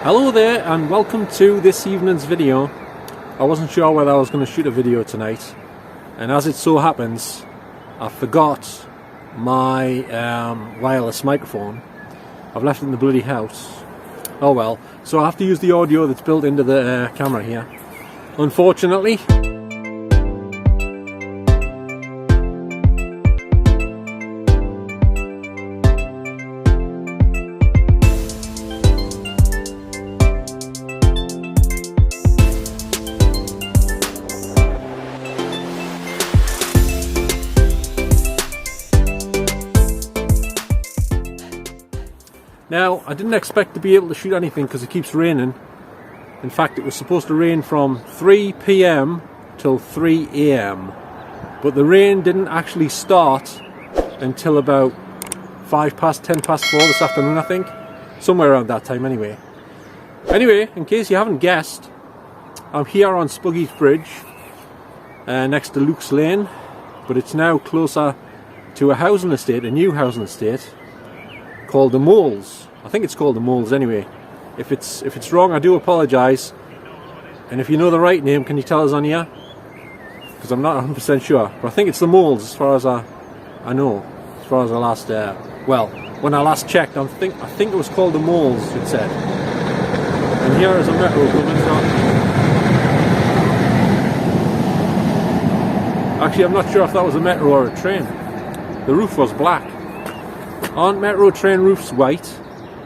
Hello there and welcome to this evening's video. I wasn't sure whether I was going to shoot a video tonight, and as it so happens I forgot my wireless microphone. I've left it in the bloody house. Oh well, so I have to use the audio that's built into the camera here, unfortunately. Now, I didn't expect to be able to shoot anything because it keeps raining. In fact, it was supposed to rain from 3 PM till 3 AM. But the rain didn't actually start until about 10 past 4 this afternoon, I think. Somewhere around that time anyway. Anyway, in case you haven't guessed, I'm here on Spuggies Bridge, next to Luke's Lane. But it's now closer to a housing estate, a new housing estate, called the Moles. I think it's called the Moles anyway. If it's wrong, I do apologise. And if you know the right name, can you tell us on here? Because I'm not 100% sure. But I think it's the Moles as far as I know. As far as I last, well, when I last checked, I think it was called the Moles, it said. And here is a metro coming from. Actually, I'm not sure if that was a metro or a train. The roof was black. Aren't metro train roofs white?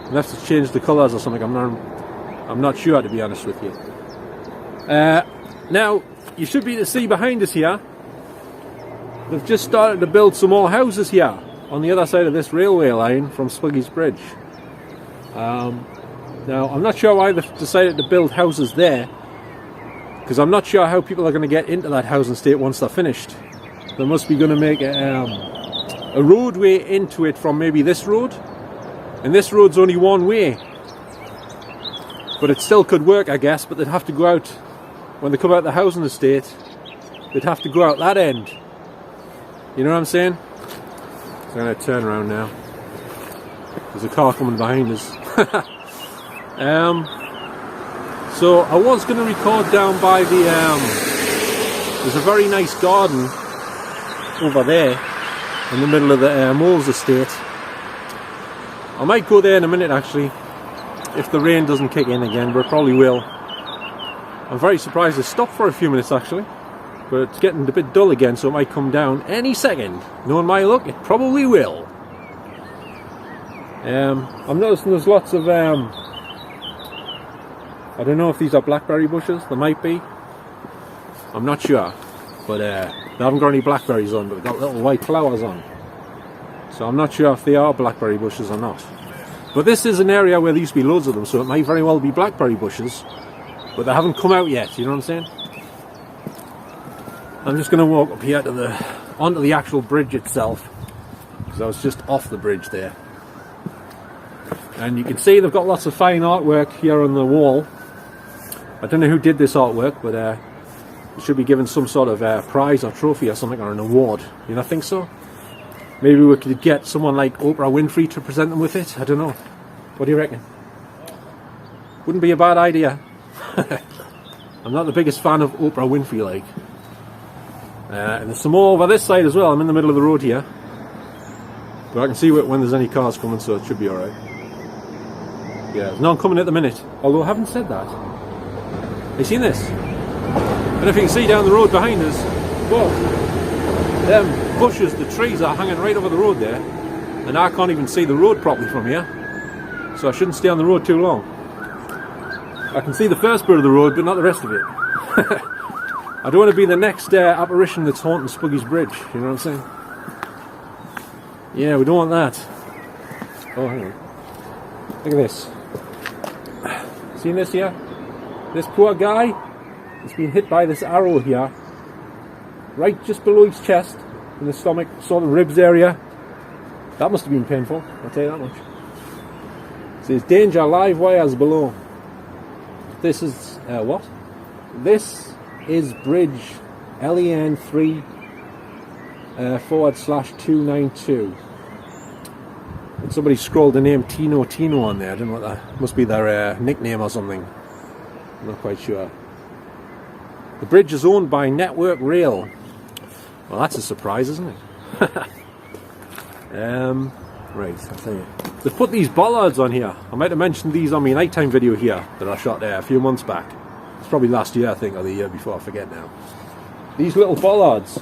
Unless it's changed the colours or something. I'm not sure, to be honest with you. Now, you should be able to see behind us here, they've just started to build some more houses here on the other side of this railway line from Spuggies Bridge. Now, I'm not sure why they've decided to build houses there, because I'm not sure how people are going to get into that housing estate once they're finished. They must be going to make a roadway into it from maybe this road, and this road's only one way, but it still could work, I guess. But they'd have to go out, when they come out the housing estate, they'd have to go out that end, you know what I'm saying? So I'm going to turn around now. There's a car coming behind us. So I was going to record down by the there's a very nice garden over there in the middle of the Moles estate. I might go there in a minute actually, if the rain doesn't kick in again, but it probably will. I'm very surprised it stopped for a few minutes actually, but it's getting a bit dull again, so it might come down any second. Knowing my luck, it probably will. I'm noticing there's lots of, I don't know if these are blackberry bushes, there might be. I'm not sure, but they haven't got any blackberries on, but they've got little white flowers on. So I'm not sure if they are blackberry bushes or not. But this is an area where there used to be loads of them, so it might very well be blackberry bushes, but they haven't come out yet, you know what I'm saying? I'm just going to walk up here to onto the actual bridge itself, because I was just off the bridge there. And you can see they've got lots of fine artwork here on the wall. I don't know who did this artwork, but it should be given some sort of prize or trophy or something, or an award. You not think so? Maybe we could get someone like Oprah Winfrey to present them with it. I don't know. What do you reckon? Wouldn't be a bad idea. I'm not the biggest fan of Oprah Winfrey, like. And there's some more over this side as well. I'm in the middle of the road here, but I can see when there's any cars coming, so it should be alright. Yeah, there's none coming at the minute. Although I haven't said that. Have you seen this? I don't know if you can see down the road behind us. Whoa! Them bushes, the trees are hanging right over the road there, and I can't even see the road properly from here, so I shouldn't stay on the road too long. I can see the first bit of the road, but not the rest of it. I don't want to be the next apparition that's haunting Spuggies Bridge, you know what I'm saying? Yeah, we don't want that. Oh, hang on. Look at this. Seen this here? This poor guy has been hit by this arrow here, right just below his chest, in the stomach, sort of ribs area. That must have been painful, I'll tell you that much. It says danger, live wires below. This is what? This is bridge LEN 3/292. Somebody scrolled the name Tino on there. I don't know what that must be, their nickname or something. I'm not quite sure. The bridge is owned by Network Rail. Well, that's a surprise, isn't it? Right, I'll tell you. They've put these bollards on here. I might have mentioned these on my nighttime video here that I shot there a few months back. It's probably last year, I think, or the year before, I forget now. These little bollards,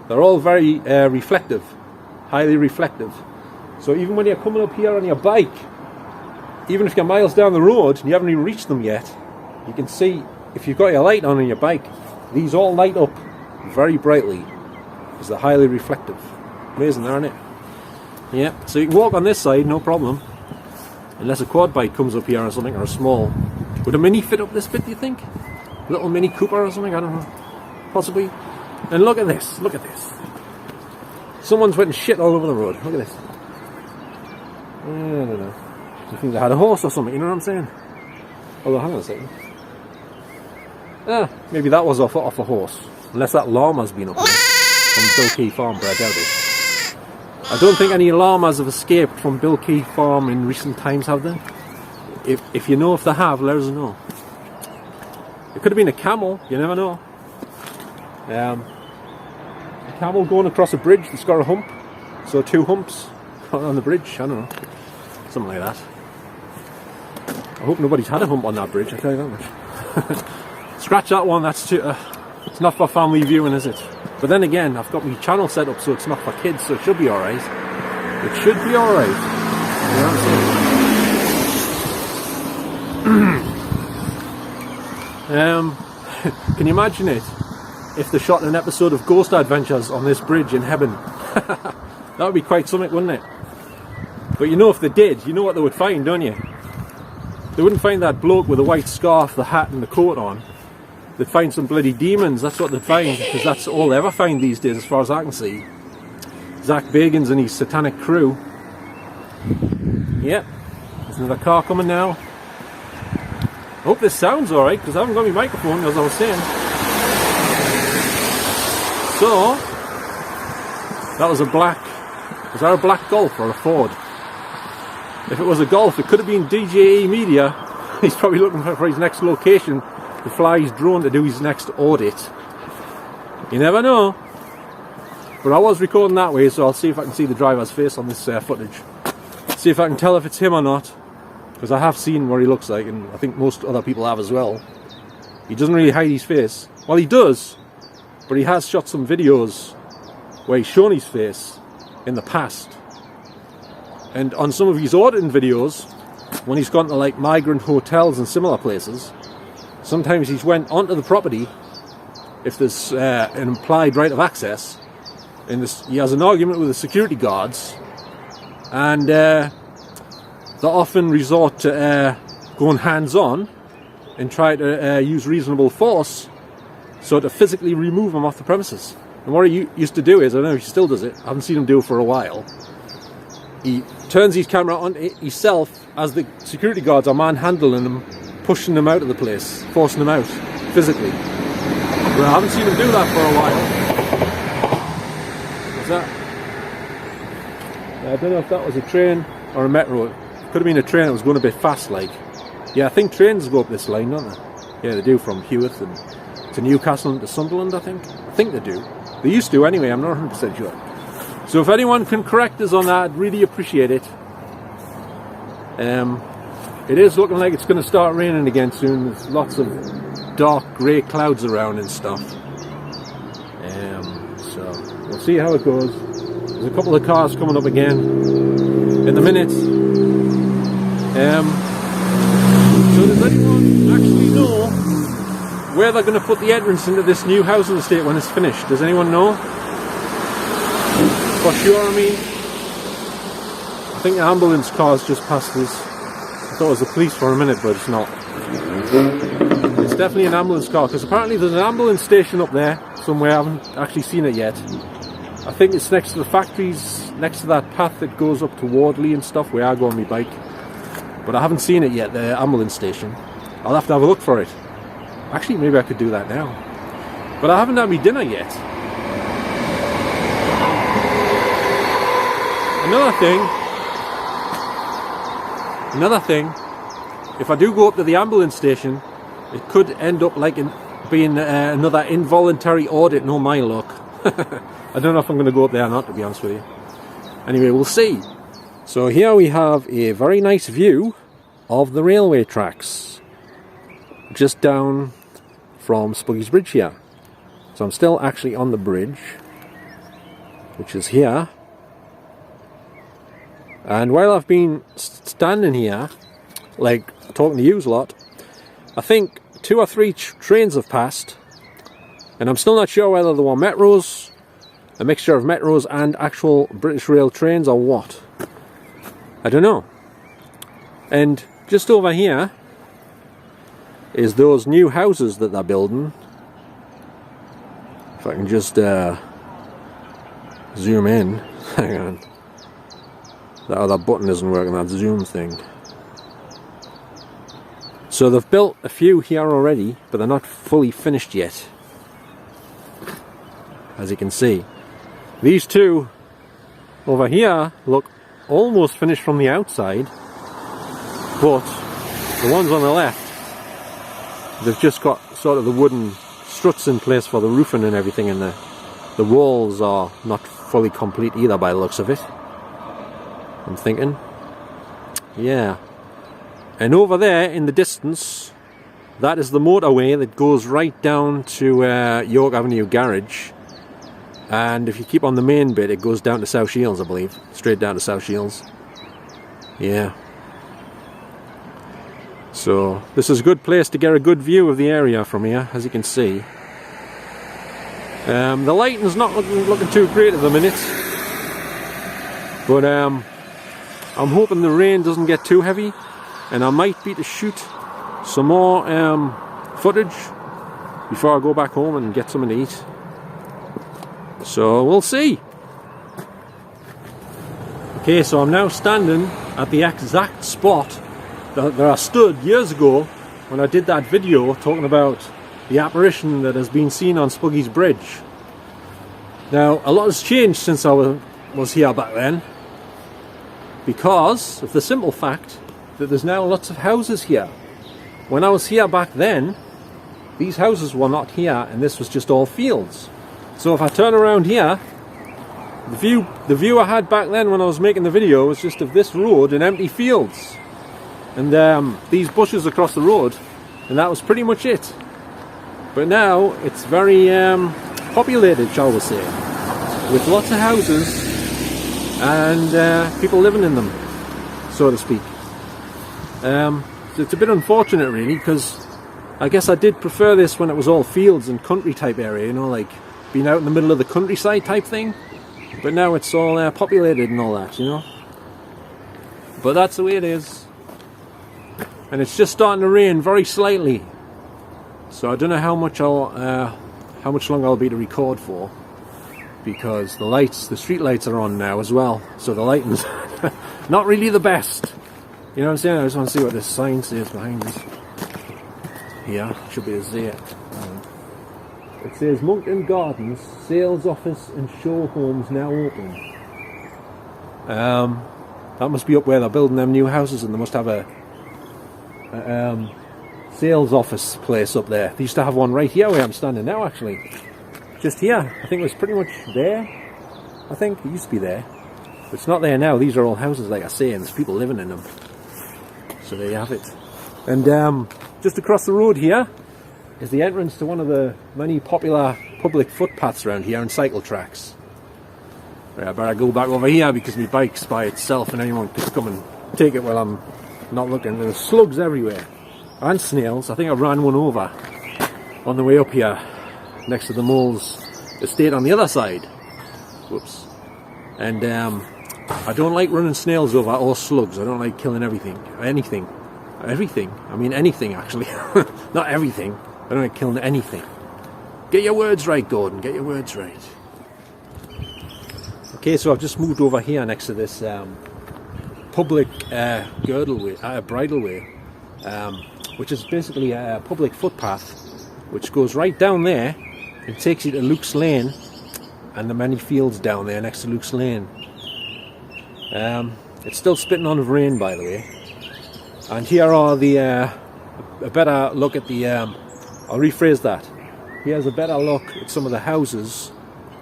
they're all very reflective, highly reflective. So even when you're coming up here on your bike, even if you're miles down the road and you haven't even reached them yet, you can see, if you've got your light on your bike, these all light up very brightly because they're highly reflective. Amazing, aren't it? Yeah, so you can walk on this side, no problem. Unless a quad bike comes up here or something, or a small. Would a Mini fit up this bit, do you think? A little Mini Cooper or something, I don't know. Possibly. And look at this, look at this. Someone's went and shit all over the road. Look at this. I don't know. I think they had a horse or something, you know what I'm saying? Although, hang on a second. Maybe that was off a horse. Unless that llama's been up here. From Bilkey Farm, but I doubt it. I don't think any llamas have escaped from Bilkey Farm in recent times, have they? If you know if they have, let us know. It could have been a camel, you never know. A camel going across a bridge that's got a hump. So 2 humps on the bridge, I don't know. Something like that. I hope nobody's had a hump on that bridge, I tell you that much. Scratch that one, that's too, it's not for family viewing, is it? But then again, I've got my channel set up so it's not for kids, so it should be alright. It should be alright. You know what I'm saying? Can you imagine it? If they shot an episode of Ghost Adventures on this bridge in Hebburn. That would be quite something, wouldn't it? But you know if they did, you know what they would find, don't you? They wouldn't find that bloke with the white scarf, the hat and the coat on. They'd find some bloody demons, that's what they'd find, because that's all they ever find these days as far as I can see. Zach Bagans and his satanic crew. Yep, there's another car coming now. I hope this sounds alright, because I haven't got my microphone, as I was saying. So, that was a black, was that a black Golf or a Ford? If it was a Golf, it could have been DJE Media. He's probably looking for his next location to fly his drone to do his next audit. You never know. But I was recording that way, so I'll see if I can see the driver's face on this footage. See if I can tell if it's him or not. Because I have seen what he looks like, and I think most other people have as well. He doesn't really hide his face. Well, he does, but he has shot some videos where he's shown his face in the past. And on some of his auditing videos, when he's gone to like migrant hotels and similar places, sometimes he's went onto the property, if there's an implied right of access, and he has an argument with the security guards, and they often resort to going hands-on and try to use reasonable force, so to physically remove him off the premises. And what he used to do is, I don't know if he still does it, I haven't seen him do it for a while, he turns his camera on himself as the security guards are manhandling him, pushing him out of the place, forcing him out, physically. But I haven't seen him do that for a while. What's that? I don't know if that was a train or a metro. It could have been a train that was going a bit fast, like. Yeah, I think trains go up this line, don't they? Yeah, they do, from Hewitt and to Newcastle and to Sunderland, I think. I think they do. They used to anyway, I'm not 100% sure. So if anyone can correct us on that, I'd really appreciate it. It is looking like it's going to start raining again soon. There's lots of dark grey clouds around and stuff. So we'll see how it goes. There's a couple of cars coming up again in the minute. So does anyone actually know where they're going to put the entrance into this new housing estate when it's finished? Does anyone know? For sure, I mean. I think the ambulance car's just passed us. I thought it was the police for a minute, but it's not. It's definitely an ambulance car, because apparently there's an ambulance station up there somewhere. I haven't actually seen it yet. I think it's next to the factories, next to that path that goes up to Wardley and stuff, where I go on my bike. But I haven't seen it yet, the ambulance station. I'll have to have a look for it. Actually, maybe I could do that now. But I haven't had my dinner yet. Another thing, Another thing, if I do go up to the ambulance station, it could end up like being another involuntary audit, no my luck. I don't know if I'm going to go up there or not, to be honest with you. Anyway, we'll see. So here we have a very nice view of the railway tracks, just down from Spuggies Bridge here. So I'm still actually on the bridge, which is here. And while I've been standing here, like talking to you a lot, I think 2 or 3 trains have passed, and I'm still not sure whether they were metros, a mixture of metros and actual British Rail trains, or what. I don't know. And just over here is those new houses that they're building. If I can just zoom in. Hang on. That other button isn't working, that zoom thing. So they've built a few here already, but they're not fully finished yet, as you can see. These two over here look almost finished from the outside, but the ones on the left, they've just got sort of the wooden struts in place for the roofing and everything, and the walls are not fully complete either by the looks of it, I'm thinking. Yeah. And over there in the distance, that is the motorway that goes right down to York Avenue Garage. And if you keep on the main bit, it goes down to South Shields, I believe. Straight down to South Shields. Yeah. So this is a good place to get a good view of the area from here, as you can see. The lighting's not looking too great at the minute, but I'm hoping the rain doesn't get too heavy, and I might be to shoot some more footage before I go back home and get something to eat. So we'll see. Okay, so I'm now standing at the exact spot that I stood years ago when I did that video talking about the apparition that has been seen on Spuggies Bridge. Now, a lot has changed since I was here back then, because of the simple fact that there's now lots of houses here. When I was here back then, these houses were not here, and this was just all fields. So if I turn around here, the view I had back then when I was making the video was just of this road and empty fields, and these bushes across the road, and that was pretty much it. But now it's very populated, shall we say, with lots of houses and people living in them, so to speak. It's a bit unfortunate, really, because I guess I did prefer this when it was all fields and country type area, you know, like being out in the middle of the countryside type thing. But now it's all populated and all that, you know. But that's the way it is. And it's just starting to rain very slightly, so I don't know how much longer I'll be to record for, because the street lights are on now as well, so the lighting's not really the best. You know what I'm saying? I just want to see what this sign says behind us. Here, should be a Z. It says Monkton Gardens, sales office and show homes now open. That must be up where they're building them new houses, and they must have a sales office place up there. They used to have one right here where I'm standing now, actually. Just here. I think it was pretty much there. I think it used to be there. But it's not there now. These are all houses, like I say, and there's people living in them. So there you have it. And just across the road here is the entrance to one of the many popular public footpaths around here and cycle tracks. Right, I better go back over here because my bike's by itself and anyone could come and take it while I'm not looking. There's slugs everywhere and snails. I think I ran one over on the way up here next to the mole's estate on the other side. Whoops. And I don't like running snails over or slugs. I don't like killing anything. I mean anything, actually. Not everything. I don't like killing anything. Get your words right, Gordon. Get your words right. Okay, so I've just moved over here next to this public bridleway, which is basically a public footpath which goes right down there and takes you to Luke's Lane and the many fields down there next to Luke's Lane. It's still spitting on of rain, by the way. And here are the a better look at the I'll rephrase that. Here's a better look at some of the houses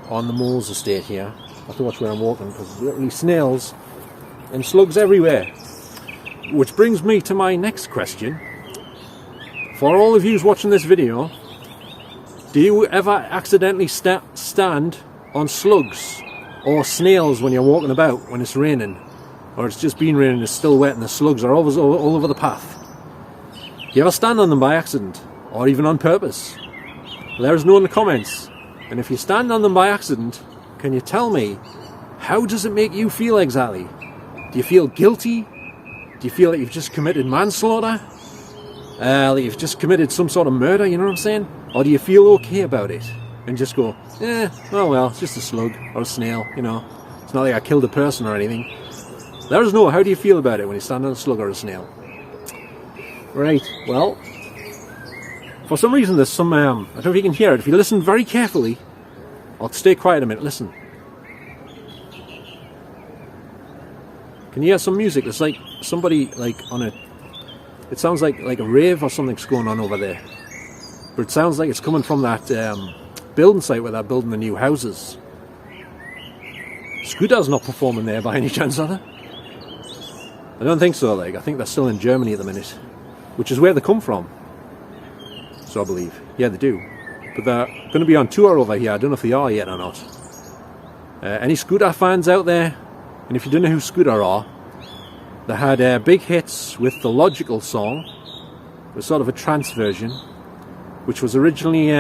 on the Moles estate here. I have to watch where I'm walking because there's literally snails and slugs everywhere. Which brings me to my next question. For all of you watching this video, do you ever accidentally stand on slugs or snails when you're walking about when it's raining? Or it's just been raining, it's still wet and the slugs are always all over the path? Do you ever stand on them by accident? Or even on purpose? Let us know in the comments. And if you stand on them by accident, can you tell me, how does it make you feel exactly? Do you feel guilty? Do you feel like you've just committed manslaughter? Like you've just committed some sort of murder, you know what I'm saying? Or do you feel okay about it? And just go, oh well, it's just a slug or a snail, you know. It's not like I killed a person or anything. Let us know, how do you feel about it when you stand on a slug or a snail? Right, well, for some reason there's some, I don't know if you can hear it. If you listen very carefully, I'll stay quiet a minute, listen. Can you hear some music? It's like somebody like on a, it sounds like a rave or something's going on over there. But it sounds like it's coming from that building site where they're building the new houses. Scooter's not performing there by any chance, are they? I don't think so, like, I think they're still in Germany at the minute. Which is where they come from. So I believe. Yeah, they do. But they're going to be on tour over here. I don't know if they are yet or not. Any Scooter fans out there? And if you don't know who Scooter are, they had big hits with the Logical song. It was sort of a trance version, which was originally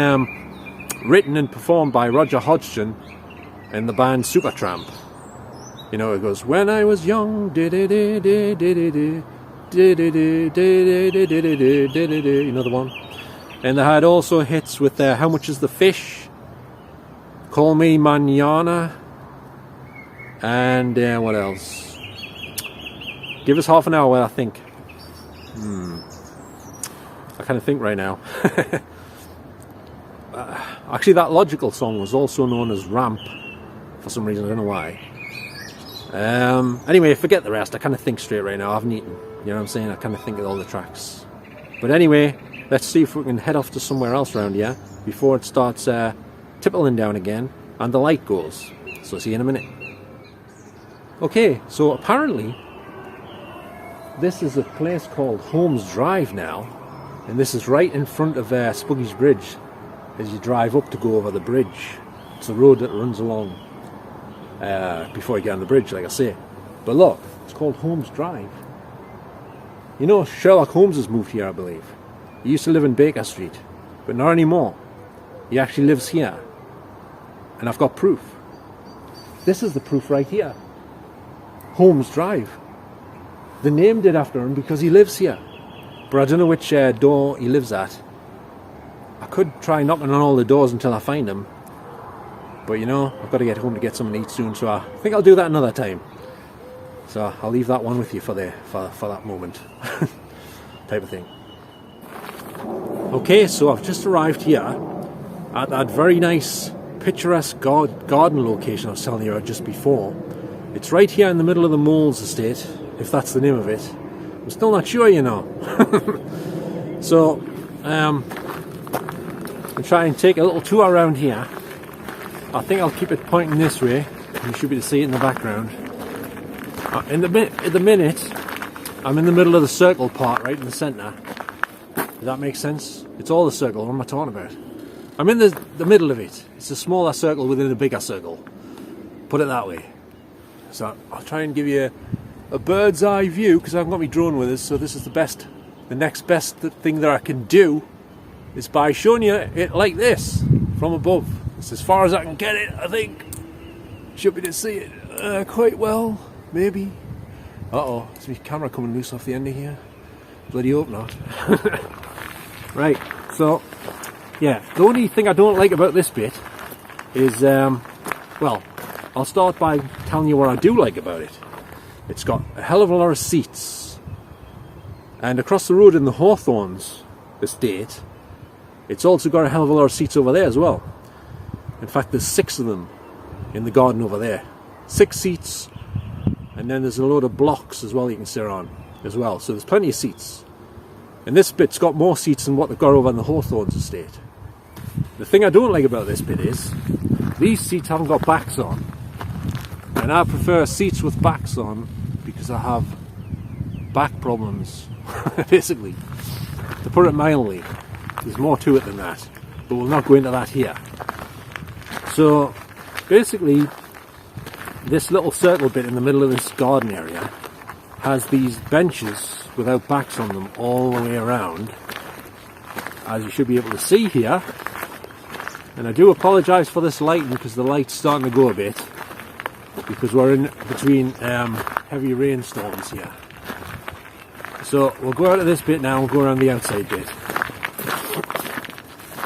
written and performed by Roger Hodgson and the band Supertramp. You know, it goes, when I was young, you know the one. And they had also hits with How Much Is the Fish, Call Me Mañana, and what else? Give us half an hour, I think. I kind of think right now. Actually, that Logical song was also known as Ramp for some reason, I don't know why. Anyway, forget the rest. I kind of think straight right now. I haven't eaten. You know what I'm saying? I kind of think of all the tracks. But anyway, let's see if we can head off to somewhere else around here before it starts tippling down again and the light goes. So see you in a minute. Okay, so apparently this is a place called Holmes Drive now, and this is right in front of Spuggies Bridge as you drive up to go over the bridge. It's the road that runs along before you get on the bridge, like I say. But look, it's called Holmes Drive. You know, Sherlock Holmes has moved here, I believe. He used to live in Baker Street, but not anymore. He actually lives here. And I've got proof. This is the proof right here. Holmes Drive. They named it after him because he lives here. But I don't know which door he lives at. I could try knocking on all the doors until I find him. But you know, I've got to get home to get something to eat soon, so I think I'll do that another time. So I'll leave that one with you for that moment. Type of thing. Okay, so I've just arrived here at that very nice picturesque garden location I was telling you about just before. It's right here in the middle of the Moles estate, if that's the name of it. I'm still not sure, you know. So I'll try and take a little tour around here. I think I'll keep it pointing this way. You should be able to see it in the background. At the minute, I'm in the middle of the circle part, right in the centre. Does that make sense? It's all the circle. What am I talking about? I'm in the middle of it. It's a smaller circle within a bigger circle. Put it that way. So I'll try and give you a bird's eye view because I haven't got my drone with us. So this is the next best thing that I can do is by showing you it like this from above. It's as far as I can get it, I think. Should be able to see it quite well, maybe. Uh-oh, is my camera coming loose off the end of here? Bloody hope not. Right, so, yeah, the only thing I don't like about this bit is, well, I'll start by telling you what I do like about it. It's got a hell of a lot of seats. And across the road in the Hawthorns estate, it's also got a hell of a lot of seats over there as well. In fact, there's 6 of them in the garden over there. 6 seats, and then there's a load of blocks as well you can sit on. as well, so there's plenty of seats. And this bit's got more seats than what they've got over on the Hawthorns estate. The thing I don't like about this bit is these seats haven't got backs on, and I prefer seats with backs on because I have back problems. Basically, to put it mildly, there's more to it than that, but we'll not go into that here. So basically, this little circle bit in the middle of this garden area has these benches without backs on them all the way around, as you should be able to see here. And I do apologise for this lighting because the light's starting to go a bit, because we're in between heavy rainstorms here. So we'll go out of this bit now and go around the outside bit.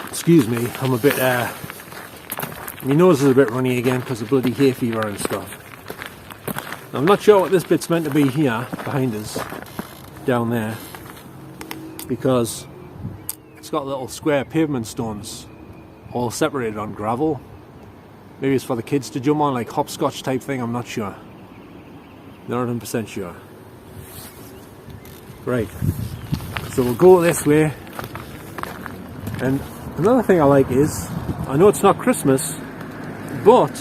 Excuse me, I'm a bit my nose is a bit runny again because of bloody hay fever and stuff. I'm not sure what this bit's meant to be here behind us, down there, because it's got little square pavement stones all separated on gravel. Maybe it's for the kids to jump on, like hopscotch type thing, I'm not sure. Not 100% sure. Right, so we'll go this way. And another thing I like is, I know it's not Christmas, but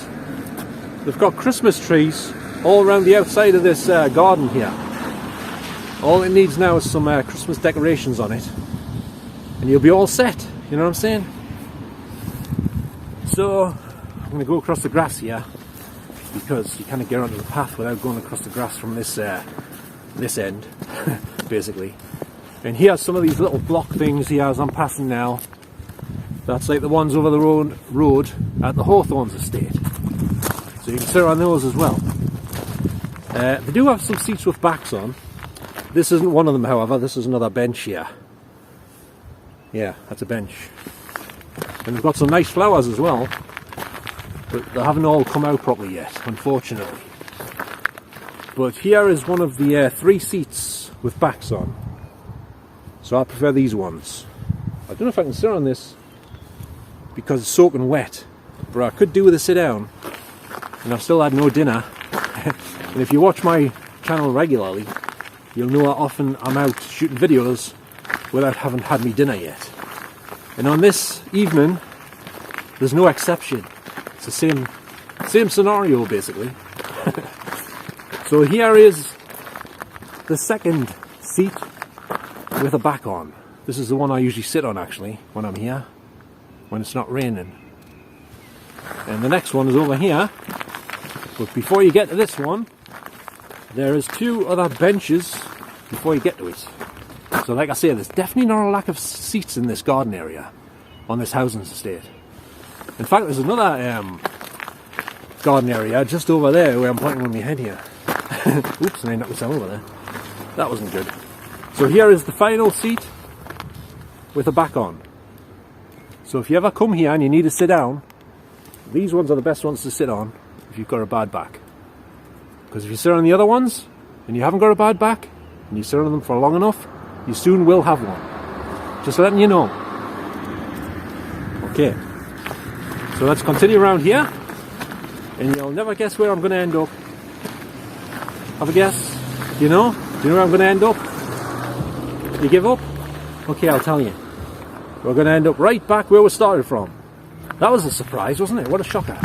they've got Christmas trees all around the outside of this garden here. All it needs now is some Christmas decorations on it, and you'll be all set, you know what I'm saying? So I'm going to go across the grass here, because you kind of get onto the path without going across the grass from this end, basically. And here's some of these little block things here as I'm passing now. That's like the ones over the road at the Hawthorns estate. So you can sit on those as well. They do have some seats with backs on. This isn't one of them, however. This is another bench here. Yeah, that's a bench. And they've got some nice flowers as well, but they haven't all come out properly yet, unfortunately. But here is one of the 3 seats with backs on. So I prefer these ones. I don't know if I can sit on this because it's soaking wet, but I could do with a sit down, and I've still had no dinner. And if you watch my channel regularly, you'll know how often I'm out shooting videos without having had me dinner yet. And on this evening, there's no exception. It's the same scenario, basically. So here is the second seat with a back on. This is the one I usually sit on, actually, when I'm here, when it's not raining. And the next one is over here. But before you get to this one, there is 2 other benches before you get to it. So like I say, there's definitely not a lack of seats in this garden area on this housing estate. In fact, there's another garden area just over there where I'm pointing with my head here. Oops, and I knocked myself over there. That wasn't good. So here is the final seat with a back on. So if you ever come here and you need to sit down, these ones are the best ones to sit on if you've got a bad back. Because if you sit on the other ones and you haven't got a bad back, and you sit on them for long enough, you soon will have one. Just letting you know. Okay, so let's continue around here, and you'll never guess where I'm going to end up. Have a guess? Do you know? Do you know where I'm going to end up? You give up? Okay, I'll tell you. We're going to end up right back where we started from. That was a surprise, wasn't it? What a shocker.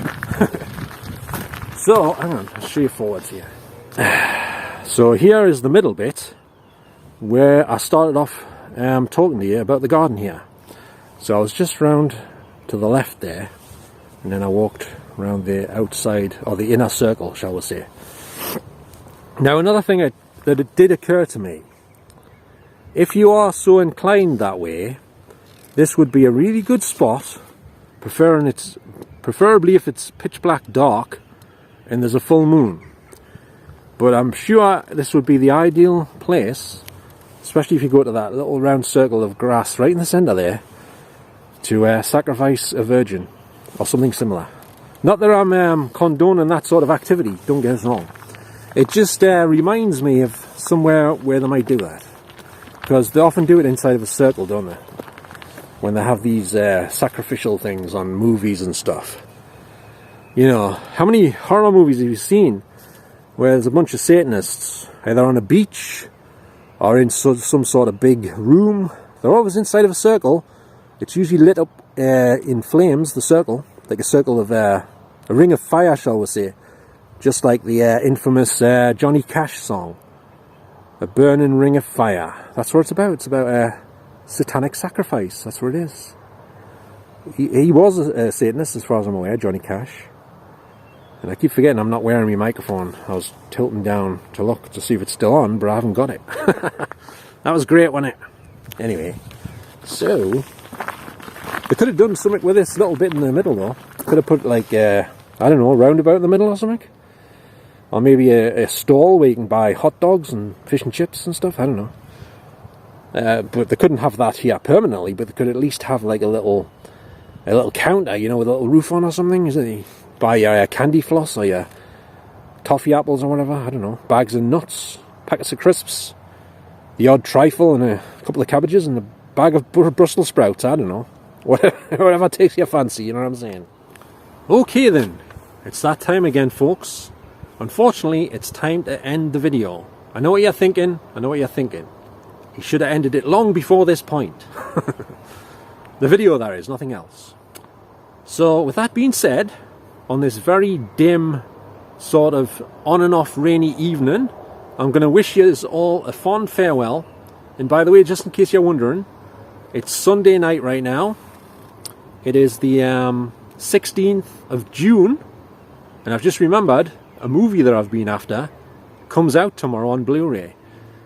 So, hang on, I'll show you forwards here. So here is the middle bit where I started off talking to you about the garden here. So I was just round to the left there, and then I walked around the outside, or the inner circle, shall we say. Now another thing that it did occur to me, if you are so inclined that way, this would be a really good spot, preferably if it's pitch black dark and there's a full moon. But I'm sure this would be the ideal place, especially if you go to that little round circle of grass right in the centre there, to sacrifice a virgin or something similar. Not that I'm condoning that sort of activity, don't get us wrong. It just reminds me of somewhere where they might do that. Because they often do it inside of a circle, don't they? When they have these sacrificial things on movies and stuff. You know, how many horror movies have you seen where there's a bunch of Satanists either on a beach or in some sort of big room. They're always inside of a circle. It's usually lit up in flames, the circle, like a circle of a ring of fire, shall we say, just like the infamous Johnny Cash song, a burning ring of fire. That's what it's about. It's about a satanic sacrifice. That's what it is. He was a Satanist, as far as I'm aware, Johnny Cash. And I keep forgetting I'm not wearing my microphone. I was tilting down to look to see if it's still on, but I haven't got it. That was great, wasn't it? Anyway, so they could have done something with this little bit in the middle, though. Could have put, like, I don't know, a roundabout in the middle or something. Or maybe a stall where you can buy hot dogs and fish and chips and stuff. I don't know. But they couldn't have that here permanently, but they could at least have, like, a little counter, you know, with a little roof on or something. Is it? Buy your candy floss or your toffee apples or whatever. I don't know. Bags of nuts, packets of crisps, the odd trifle and a couple of cabbages and a bag of Brussels sprouts. I don't know. Whatever takes your fancy, you know what I'm saying? Okay then. It's that time again, folks. Unfortunately, it's time to end the video. I know what you're thinking. He should have ended it long before this point. The video, that is, nothing else. So, with that being said, on this very dim, sort of on and off rainy evening, I'm going to wish you all a fond farewell. And by the way, just in case you're wondering, it's Sunday night right now. It is the 16th of June, and I've just remembered a movie that I've been after comes out tomorrow on Blu-ray.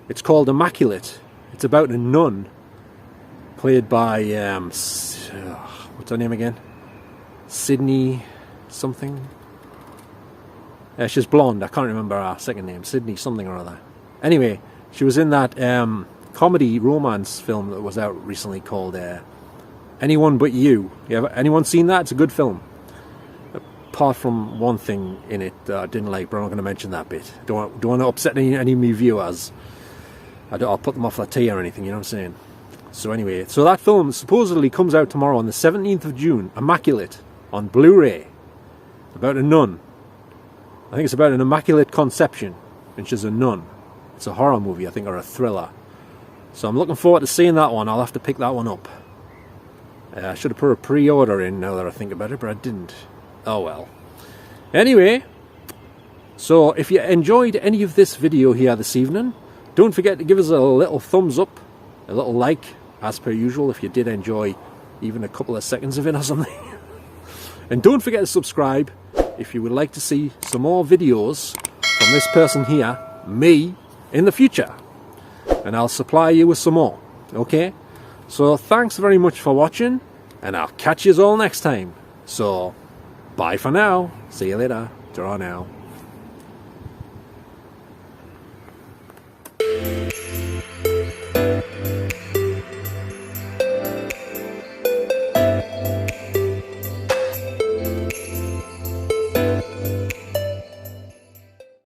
It's called Immaculate. It's about a nun played by what's her name again? Sydney something. She's blonde. I can't remember her second name. Sydney something or other. Anyway, she was in that comedy romance film that was out recently called Anyone But You. Anyone seen that? It's a good film. Apart from one thing in it that I didn't like, but I'm not going to mention that bit. Don't want to upset any of my viewers. I'll put them off their tea or anything, you know what I'm saying? So anyway, so that film supposedly comes out tomorrow on the 17th of June. Immaculate. On Blu-ray. About a nun. I think it's about an immaculate conception. And she's a nun. It's a horror movie, I think, or a thriller. So I'm looking forward to seeing that one. I'll have to pick that one up. I should have put a pre-order in now that I think about it, but I didn't. Oh well. Anyway, so if you enjoyed any of this video here this evening, don't forget to give us a little thumbs up, a little like, as per usual, if you did enjoy even a couple of seconds of it or something. And don't forget to subscribe if you would like to see some more videos from this person here, me, in the future. And I'll supply you with some more, okay? So thanks very much for watching, and I'll catch you all next time. So, bye for now. See you later. Ta-ra now.